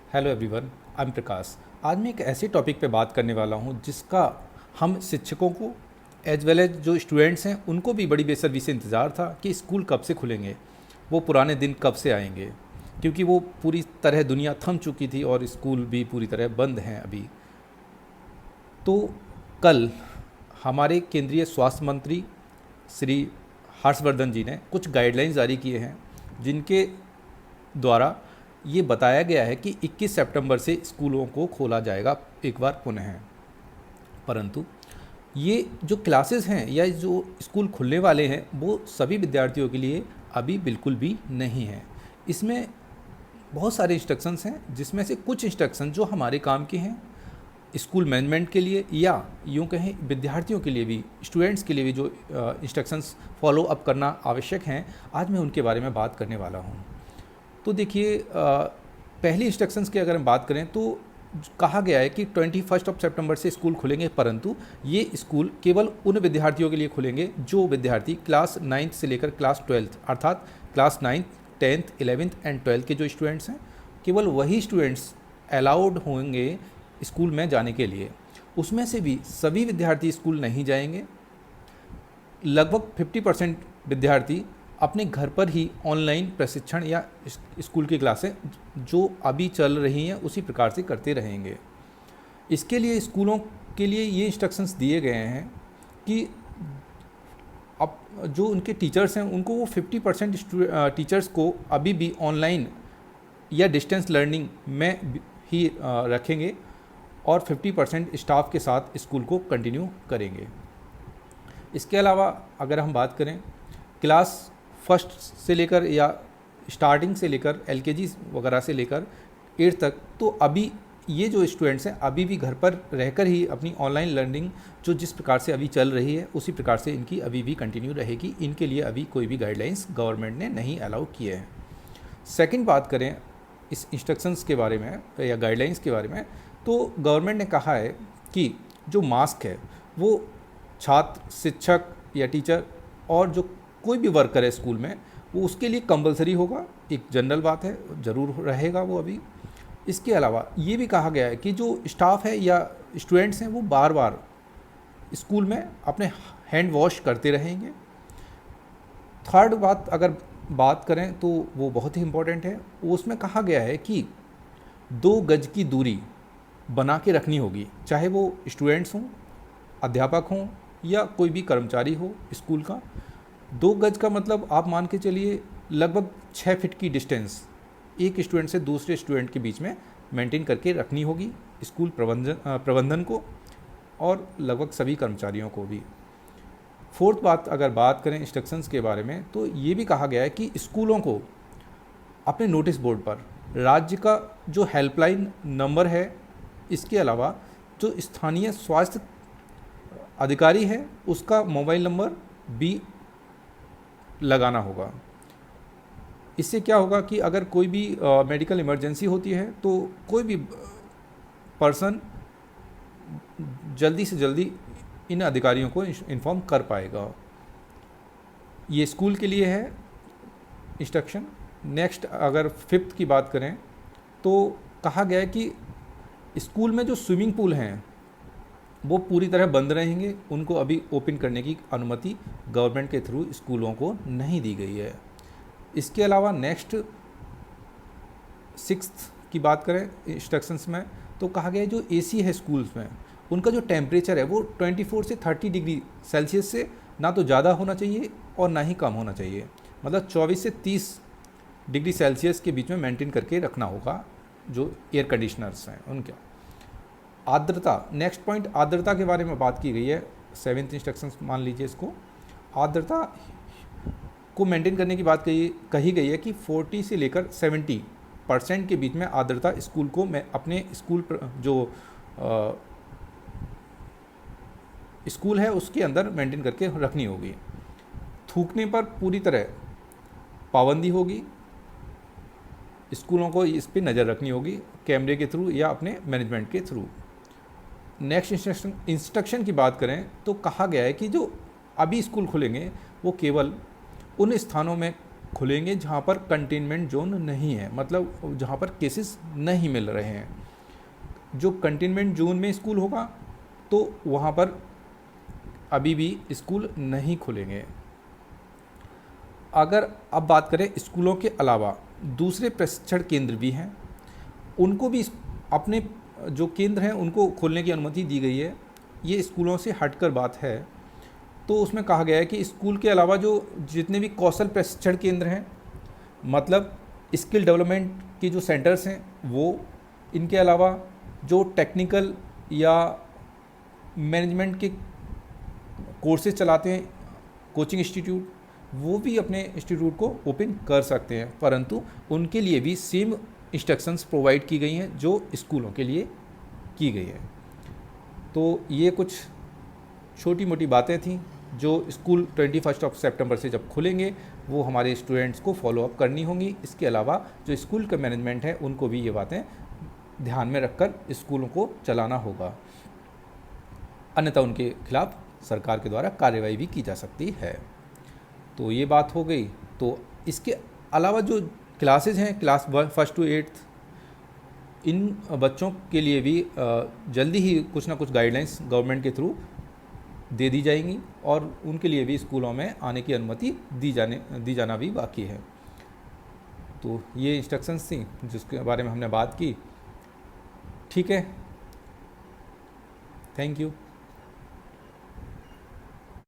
Hello everyone, I am प्रकाश। आज मैं एक ऐसे टॉपिक पे बात करने वाला हूँ जिसका हम शिक्षकों को एज वेल एज जो स्टूडेंट्स हैं उनको भी बड़ी बेसब्री से इंतज़ार था कि स्कूल कब से खुलेंगे, वो पुराने दिन कब से आएंगे। क्योंकि वो पूरी तरह दुनिया थम चुकी थी और स्कूल भी पूरी तरह बंद हैं अभी। तो कल हमारे केंद्रीय स्वास्थ्य मंत्री श्री हर्षवर्धन जी ने कुछ गाइडलाइंस जारी किए हैं जिनके द्वारा ये बताया गया है कि 21 सितंबर से स्कूलों को खोला जाएगा एक बार पुनः। परंतु ये जो क्लासेस हैं या जो स्कूल खुलने वाले हैं वो सभी विद्यार्थियों के लिए अभी बिल्कुल भी नहीं है। इसमें बहुत सारे इंस्ट्रक्शंस हैं जिसमें से कुछ इंस्ट्रक्शन जो हमारे काम के हैं स्कूल मैनेजमेंट के लिए या यूँ कहें विद्यार्थियों के लिए भी, स्टूडेंट्स के लिए भी जो इंस्ट्रक्शंस फॉलो अप करना आवश्यक हैं, आज मैं उनके बारे में बात करने वाला हूँ। तो देखिए, पहली इंस्ट्रक्शंस की अगर हम बात करें तो कहा गया है कि 21 सितंबर से स्कूल खुलेंगे, परंतु ये स्कूल केवल उन विद्यार्थियों के लिए खुलेंगे जो विद्यार्थी क्लास 9th से लेकर क्लास 12th अर्थात class 9th 10th 11th and 12th के जो स्टूडेंट्स हैं, केवल वही स्टूडेंट्स अलाउड होंगे स्कूल में जाने के लिए। उसमें से भी सभी विद्यार्थी स्कूल नहीं जाएंगे। लगभग 50% विद्यार्थी अपने घर पर ही ऑनलाइन प्रशिक्षण या स्कूल की क्लासें जो अभी चल रही हैं उसी प्रकार से करते रहेंगे। इसके लिए स्कूलों के लिए ये इंस्ट्रक्शंस दिए गए हैं कि अब जो उनके टीचर्स हैं उनको वो 50% टीचर्स को अभी भी ऑनलाइन या डिस्टेंस लर्निंग में ही रखेंगे और 50% स्टाफ के साथ स्कूल को कंटिन्यू करेंगे। इसके अलावा अगर हम बात करें क्लास फर्स्ट से लेकर या स्टार्टिंग से लेकर एलकेजी वगैरह से लेकर 8th तक, तो अभी ये जो स्टूडेंट्स हैं अभी भी घर पर रहकर ही अपनी ऑनलाइन लर्निंग जो जिस प्रकार से अभी चल रही है उसी प्रकार से इनकी अभी भी कंटिन्यू रहेगी। इनके लिए अभी कोई भी गाइडलाइंस गवर्नमेंट ने नहीं अलाउ किए हैं। सेकंड बात करें इस इंस्ट्रक्शंस के बारे में या गाइडलाइंस के बारे में, तो गवर्नमेंट ने कहा है कि जो मास्क है वो छात्र, शिक्षक या टीचर और जो कोई भी वर्कर है स्कूल में वो उसके लिए कंपलसरी होगा। एक जनरल बात है, ज़रूर रहेगा वो अभी। इसके अलावा ये भी कहा गया है कि जो स्टाफ है या स्टूडेंट्स हैं वो बार बार स्कूल में अपने हैंड वॉश करते रहेंगे। थर्ड बात अगर बात करें तो वो बहुत ही इम्पोर्टेंट है। उसमें कहा गया है कि 2 गज की दूरी बना के रखनी होगी, चाहे वो स्टूडेंट्स हों, अध्यापक हों या कोई भी कर्मचारी हो स्कूल का। 2 गज का मतलब आप मान के चलिए लगभग 6 फीट की डिस्टेंस एक स्टूडेंट से दूसरे स्टूडेंट के बीच में मेंटेन करके रखनी होगी स्कूल प्रबंधन को और लगभग सभी कर्मचारियों को भी। फोर्थ बात अगर बात करें इंस्ट्रक्शंस के बारे में, तो ये भी कहा गया है कि स्कूलों को अपने नोटिस बोर्ड पर राज्य का जो हेल्पलाइन नंबर है, इसके अलावा जो स्थानीय स्वास्थ्य अधिकारी है उसका मोबाइल नंबर भी लगाना होगा। इससे क्या होगा कि अगर कोई भी मेडिकल इमरजेंसी होती है तो कोई भी पर्सन जल्दी से जल्दी इन अधिकारियों को इन्फॉर्म कर पाएगा। ये स्कूल के लिए है इंस्ट्रक्शन। नेक्स्ट अगर 5th की बात करें तो कहा गया है कि स्कूल में जो स्विमिंग पूल हैं वो पूरी तरह बंद रहेंगे, उनको अभी ओपन करने की अनुमति गवर्नमेंट के थ्रू स्कूलों को नहीं दी गई है। इसके अलावा नेक्स्ट 6th की बात करें इंस्ट्रक्शंस में, तो कहा गया है जो एसी है स्कूल्स में उनका जो टेम्परेचर है वो 24 से 30 डिग्री सेल्सियस से ना तो ज़्यादा होना चाहिए और ना ही कम होना चाहिए, मतलब 24 से 30 डिग्री सेल्सियस के बीच में मेंटेन करके रखना होगा जो एयर कंडीशनर्स हैं उनका। आर्द्रता, नेक्स्ट पॉइंट आर्द्रता के बारे में बात की गई है। 7th इंस्ट्रक्शंस मान लीजिए इसको। आर्द्रता को मेंटेन करने की बात कही गई है कि 40 से लेकर 70% के बीच में आर्द्रता स्कूल को अपने स्कूल जो स्कूल है उसके अंदर मेंटेन करके रखनी होगी। थूकने पर पूरी तरह पाबंदी होगी। स्कूलों को इस पर नज़र रखनी होगी कैमरे के थ्रू या अपने मैनेजमेंट के थ्रू। नेक्स्ट इंस्ट्रक्शन की बात करें तो कहा गया है कि जो अभी स्कूल खुलेंगे वो केवल उन स्थानों में खुलेंगे जहाँ पर कंटेनमेंट जोन नहीं है, मतलब जहाँ पर केसेस नहीं मिल रहे हैं। जो कंटेनमेंट जोन में स्कूल होगा तो वहाँ पर अभी भी स्कूल नहीं खुलेंगे। अगर अब बात करें स्कूलों के अलावा दूसरे प्रशिक्षण केंद्र भी हैं, उनको भी अपने जो केंद्र हैं उनको खोलने की अनुमति दी गई है। ये स्कूलों से हटकर बात है। तो उसमें कहा गया है कि स्कूल के अलावा जो जितने भी कौशल प्रशिक्षण केंद्र हैं, मतलब स्किल डेवलपमेंट के जो सेंटर्स हैं वो, इनके अलावा जो टेक्निकल या मैनेजमेंट के कोर्सेज चलाते हैं कोचिंग इंस्टीट्यूट, वो भी अपने इंस्टीट्यूट को ओपन कर सकते हैं, परंतु उनके लिए भी सेम इंस्ट्रक्शंस प्रोवाइड की गई हैं जो स्कूलों के लिए की गई है। तो ये कुछ छोटी मोटी बातें थीं जो स्कूल 21 सितंबर से जब खुलेंगे वो हमारे स्टूडेंट्स को फॉलो अप करनी होंगी। इसके अलावा जो स्कूल का मैनेजमेंट है उनको भी ये बातें ध्यान में रखकर स्कूलों को चलाना होगा, अन्यथा उनके खिलाफ सरकार के द्वारा कार्रवाई भी की जा सकती है। तो ये बात हो गई। तो इसके अलावा जो क्लासेज हैं क्लास 1 to 8, इन बच्चों के लिए भी जल्दी ही कुछ ना कुछ गाइडलाइंस गवर्नमेंट के थ्रू दे दी जाएंगी और उनके लिए भी स्कूलों में आने की अनुमति दी जाना भी बाकी है। तो ये इंस्ट्रक्शंस थी जिसके बारे में हमने बात की। ठीक है, थैंक यू।